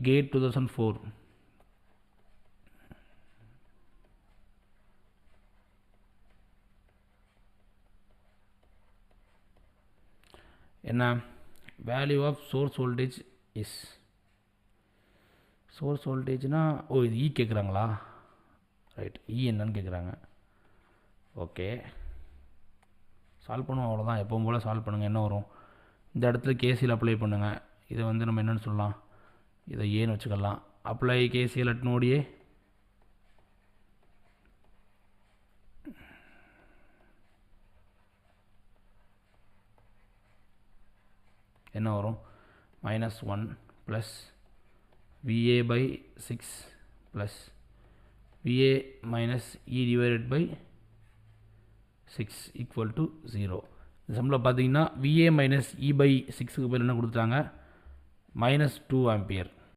Gate 2004. என்ன value of source voltage is source வோல்டேஜ்னா இது இ கேட்குறாங்களா ரைட் இ என்னன்னு கேட்குறாங்க ஓகே சால்வ் பண்ணுவோம் அவ்வளோதான் எப்பவும் போல் சால்வ் பண்ணுங்கள் என்ன வரும் இந்த இடத்துல கேசிஎல் அப்ளை பண்ணுங்கள் இதை நம்ம என்னென்னு சொல்லலாம் இதை ஏன்னு வச்சுக்கலாம் அப்ளை கேசிஎல் அட் நோட் ஏ என்ன வரும் -1 plus VA by 6 plus VA minus E divided by 6 equal to 0. இந்த சம்மில் பார்த்தீங்கன்னா VA minus E by 6க்கு பேர் என்ன கொடுத்தாங்க -2 ஆம்பியர்